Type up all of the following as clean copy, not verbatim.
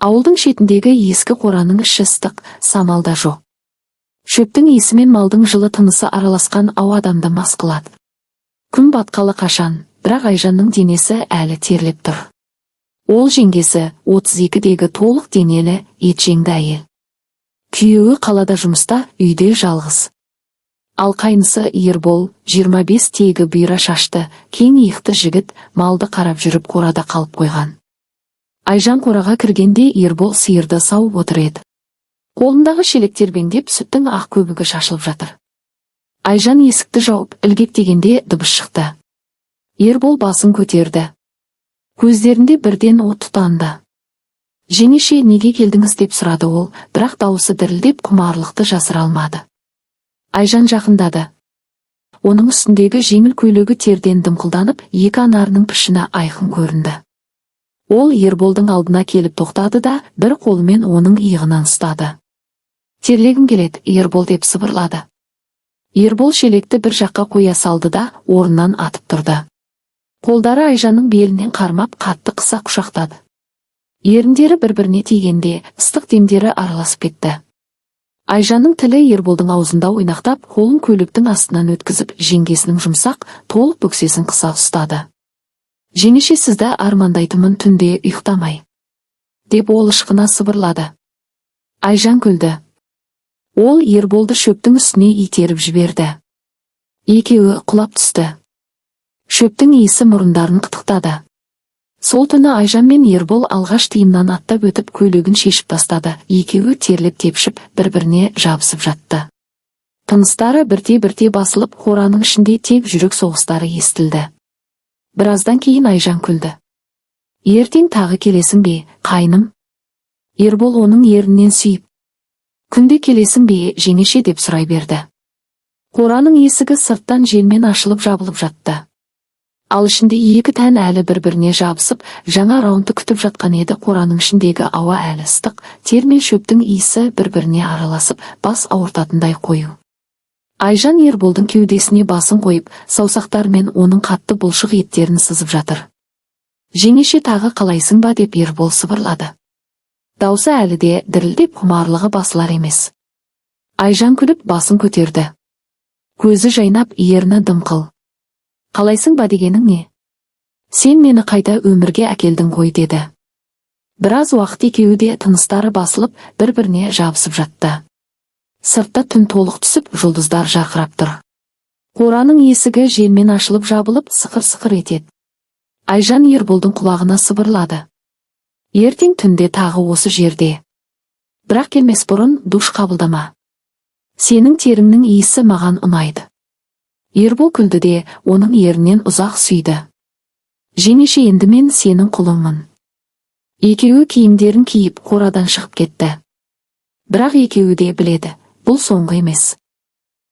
Ауылдың шетіндегі ескі қораның іші ыстық, самалда жоқ. Шөптің иісі мен малдың жылы тынысы араласқан ауа адамды мас қылады. Күн батқалы қашан, бірақ Айжанның денесі әлі терлеп тұр. Ол жеңгесі 32-дегі толық денелі, етжеңді әйел. Күйеуі қалада жұмыста, үйде жалғыз. Ал қайнысы Ербол 25-тегі бұйра шашты, кең иықты жігіт, малды қарап жүріп қорада қалып қойған. Айжан қораға кіргенде Ербол сиырды сауып отыр еді. Қолындағы шелек тербеңдеп сүттің ақ көбігі шашылып жатыр. Айжан есікті жауып ілгектегенде дыбыс шықты. Ербол басын көтерді. Көздерінде бірден от тұтанды. Жеңеше, неге келдіңіз деп сұрады ол, бірақ дауысы дірілдеп құмарлықты жасыра алмады. Айжан жақындады. Оның үстіндегі жеңіл көйлегі терден дымқылданып, екі анарының пішіні айқын көрінді. Ол Ерболдың алдына келіп тоқтады да, бір қолымен оның иығынан ұстады. Терлегім келеді, Ербол деп сыбырлады. Ербол шелекті бір жаққа қоя салды да, орнынан атып тұрды. Қолдары Айжанның белінен қармап, қатты қыса құшақтады. Еріндері бір-біріне тигенде, ыстық демдері араласып кетті. Айжанның тілі Ерболдың аузында ойнақтап, қолын көйлектің астынан өткізіп, жеңгесінің жұмсақ, толық бөксесін қыса ұстады. Жеңеше, сізді армандайтынмын түнде ұйықтамай, деп ол ышқына сыбырлады. Айжан күлді. Ол Ерболды шөптің үстіне итеріп жіберді. Екеуі құлап түсті. Шөптің иісі мұрындарын қытықтады. Сол түні Айжан мен Ербол алғаш тиымнан аттап өтіп көйлегін шешіп тастады. Екеуі терлеп тепшіп, бір-біріне жабысып жатты. Тыныстары бірте-бірте басылып, қораның ішінде тек жүрек соғыстары естілді. Біраздан кейін Айжан күлді. Ертең тағы келесің бе, қайным? Ербол оның ерінен сүйіп. Күнде келесің бе, жеңеше, деп сұрай берді. Қораның есігі сырттан желмен ашылып жабылып жатты. Ал ішінде екі тән әлі бір-біріне жабысып, жаңа раунды күтіп жатқан еді. Қораның ішіндегі ауа әлі ыстық, тер мен шөптің иісі бір-біріне араласып, бас ауыртатындай қою. Айжан Ерболдың кеудесіне басын қойып, саусақтарымен оның қатты бұлшық еттерін сызып жатыр. Жеңеше, тағы қалайсың ба, деп Ербол сыбырлады. Даусы әлі де дірілдеп, құмарлығы басылар емес. Айжан күліп басын көтерді. Көзі жайнап, ерні дымқыл. Қалайсың ба дегенің не? Сен мені қайда өмірге әкелдің ғой, деді. Біраз уақыт екеуі де тыныстары басылып, бір-біріне жабысып жатты. Сыртта түн толық түсіп, жұлдыздар жарқырап тұр. Қораның есігі желмен ашылып жабылып, сықыр-сықыр етеді. Айжан Ерболдың құлағына сыбырлады. Ертең түнде тағы осы жерде. Бірақ келмес бұрын душ қабылдама. Сенің теріңнің иісі маған ұнайды. Ербол күлді де, оның ерінен ұзақ сүйді. Жеңеше, енді мен сенің құлыңмын. Екеуі киімдерін киіп, қорадан шығып кетті. Бірақ екеуі де біледі, бұл соңғы емес.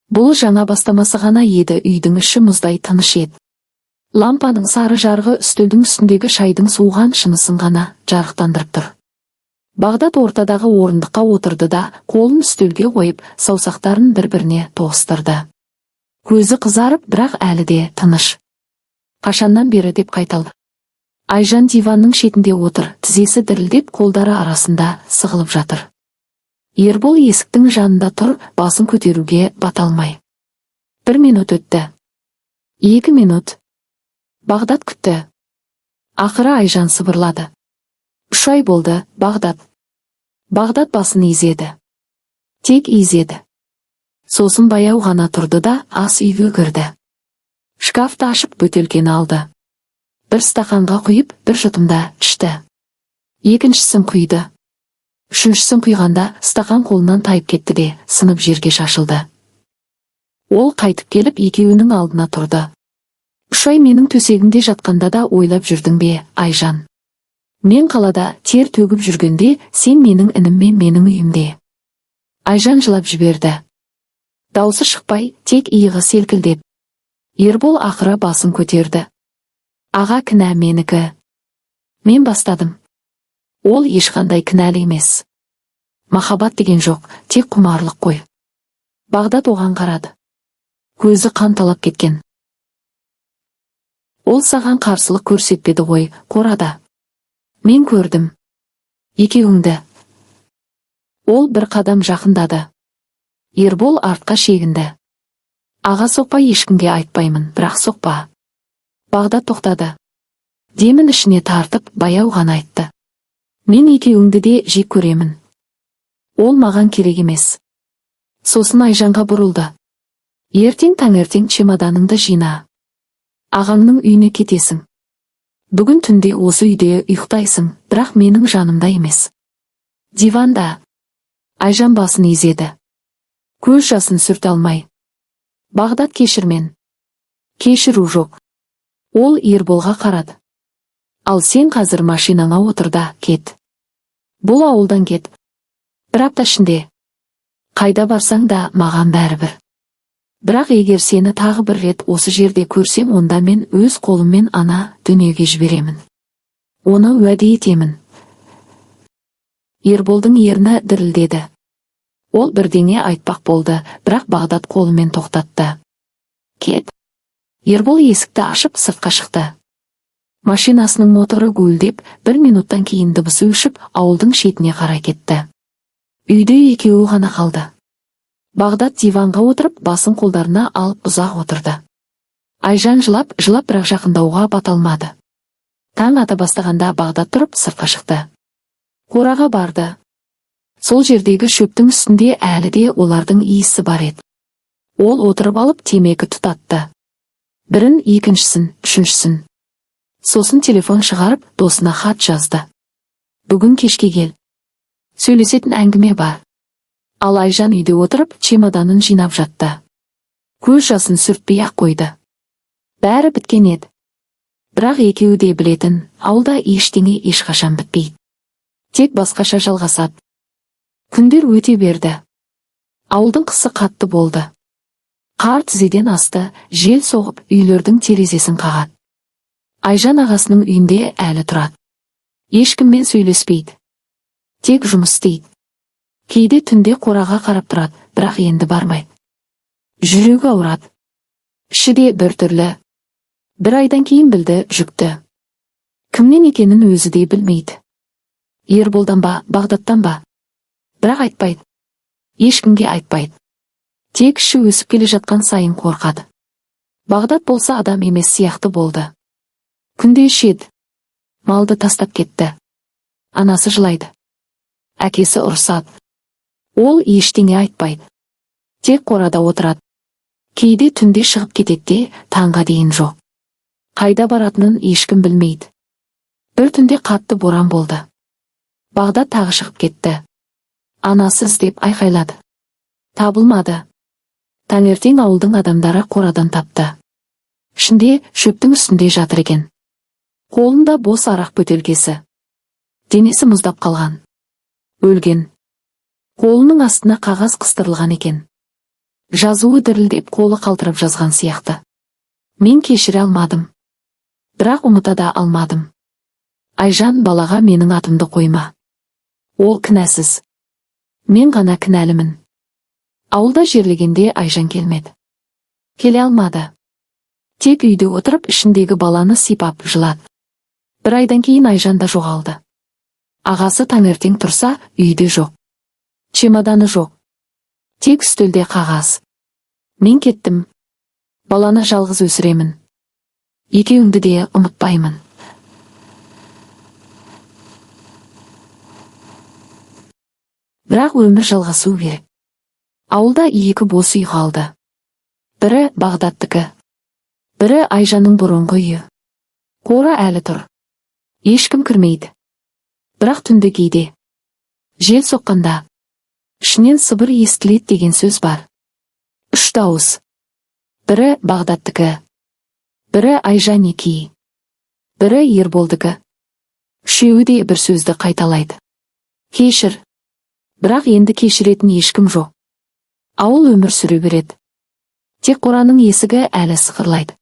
Бұл жаңа бастамасы ғана еді. Үйдің іші мұздай тыныш еді. Лампаның сары жарығы үстелдің үстіндегі шайдың суыған шынысын ғана жарықтандырып тұр. Бағдат ортадағы орындыққа отырды да, қолын үстелге қойып, саусақтарын бір-біріне тоғыстырды. Көзі қызарып, бірақ әлі де тыныш. Қашаннан бері, деп қайталды. Айжан диванның шетінде отыр, тізесі дірілдеп, қолдары арасында сығылып жатыр. Ербол есіктің жанында тұр, басын көтеруге бата алмай. 1 минут өтті. 2 минут. Бағдат күтті. Ақыры Айжан сыбырлады. 3 ай болды, Бағдат. Бағдат басын изеді. Тек изеді. Сосын баяу ғана тұрды да, ас үйге кірді. Шкафты ашып, бөтелкені алды. Бір стақанға құйып, бір жұтымда ішті. Екіншісін құйды. Үшіншісін құйғанда, стақан қолынан тайып кетті де, сынып жерге шашылды. Ол қайтып келіп, екеуінің алдына тұрды. 3 ай менің төсегімде жатқанда да ойлап жүрдің бе, Айжан? Мен қалада тер төгіп жүргенде, сен менің ініммен менің үйімде. Айжан жылап жіберді. Даусы шықпай, тек иығы селкілдеп. Ербол ақыры басын көтерді. Аға, кінә менікі. Мен бастадым. Ол ешқандай кінәлі емес. Махаббат деген жоқ, тек құмарлық қой. Бағдат оған қарады. Көзі қанталап кеткен. Ол саған қарсылық көрсетпеді ғой, қорада. Мен көрдім. Екеуіңді. Ол бір қадам жақындады. Ербол артқа шегінді. Аға, соқпа, ешкімге айтпаймын, бірақ соқпа. Бағдат тоқтады. Демін ішіне тартып, баяу ғана айтты. Мен екеуіңді де жек көремін. Ол маған керек емес. Сосын Айжанға бұрылды. Ертең таңертең чемоданыңды жина. Ағаңның үйіне кетесің. Бүгін түнде осы үйде ұйықтайсың, бірақ менің жанымда емес. Диванда. Айжан басын изеді. Көз жасын сүрте алмай. Бағдат, кешір мен. Кешіру жоқ. Ол Ерболға қарады. Ал сен қазір машинаңа отыр да кет. Бұл ауылдан кет. Бір апта ішінде. Қайда барсаң да маған бәрібір. Бірақ егер сені тағы бір рет осы жерде көрсем, онда мен өз қолыммен ана дүниеге жіберемін. Оны уәде етемін. Ерболдың ерні дірілдеді. Ол бірдеңе айтпақ болды, бірақ Бағдат қолымен тоқтатты. Кет. Ербол есікті ашып сыртқа шықты. Машинасының моторы гуілдеп, 1 минуттан кейін дыбысы өшіп, ауылдың шетіне қарай кетті. Үйде екеуі ғана қалды. Бағдат диванға отырып, басын қолдарына алып ұзақ отырды. Айжан жылап, бірақ жақындауға бата алмады. Таң ата бастағанда Бағдат тұрып сыртқа шықты. Қораға барды. Сол жердегі шөптің үстінде әлі де олардың иісі бар еді. Ол отырып алып темекі тұтатты. Бірін, екіншісін, үшіншісін. Сосын телефон шығарып, досына хат жазды. Бүгін кешке кел. Сөйлесетін әңгіме бар. Ал Айжан үйде отырып, чемоданын жинап жатты. Көз жасын сүртпей-ақ қойды. Бәрі біткен еді. Бірақ екеуі де білетін, ауылда ештеңе ешқашан бітпейді. Тек басқаша жалғасады. Күндер өте берді. Ауылдың қысы қатты болды. Қар тізеден асты, жел соғып, үйлердің терезесін қағады. Айжан ағасының үйінде әлі тұрады. Ешкіммен сөйлеспейді. Тек жұмыс істейді. Кейде түнде қораға қарап тұрады, бірақ енді бармайды. Жүрегі ауырады. Іші де бір түрлі. 1 айдан кейін білді, жүкті. Кімнен екенін өзі де білмейді. Ерболдан ба, Бағдаттан ба? Бірақ айтпайды. Ешкімге айтпайды. Тек іші өсіп келе жатқан сайын қорқады. Бағдат болса адам емес сияқты болды. Күнде ішеді. Малды тастап кетті. Анасы жылайды. Әкесі ұрсады. Ол ештеңе айтпайды. Тек қорада отырады. Кейде түнде шығып кетеді, таңға дейін жоқ. Қайда баратынын ешкім білмейді. Бір түнде қатты боран болды. Бағдат тағы шығып кетті. Анасы іздеп айқайлады. Табылмады. Таңертең ауылдың адамдары қорадан тапты. Ішінде шөптің үстінде жатыр екен. Қолында бос арақ бөтелкесі. Денесі мұздап қалған. Өлген. Қолының астына қағаз қыстырылған екен. Жазуы дірілдеп, қолы қалтырап жазған сияқты. Мен кешіре алмадым. Бірақ ұмыта да алмадым. Айжан, балаға менің атымды қойма. Ол кінәсіз. Мен ғана кінәлімін. Ауылда жерлегенде Айжан келмеді. Келе алмады. Тек үйде отырып, ішіндегі баланы сипап жылады. 1 айдан кейін Айжан да жоғалды. Ағасы таңертең тұрса, үйде жоқ. Чемоданы жоқ. Тек үстелде қағаз. Мен кеттім. Баланы жалғыз өсіремін. Екеуіңді де ұмытпаймын. Бірақ өмір жалғасу керек. Ауылда 2 бос үй қалды. Бірі Бағдаттікі. Бірі Айжанның бұрынғы үйі. Қора әлі тұр. Ешкім кірмейді. Бірақ түнде кейде. Жел соққанда. Ішінен сыбыр естіледі деген сөз бар. 3 дауыс. Бірі Бағдаттікі. Бірі Айжан екеуі. Бірі Ерболдікі. Үшеуі де бір сөзді қайталайды. Кешір. Бірақ енді кешіретін ешкім жоқ. Ауыл өмір сүре береді. Тек қораның есігі әлі сықырлайды.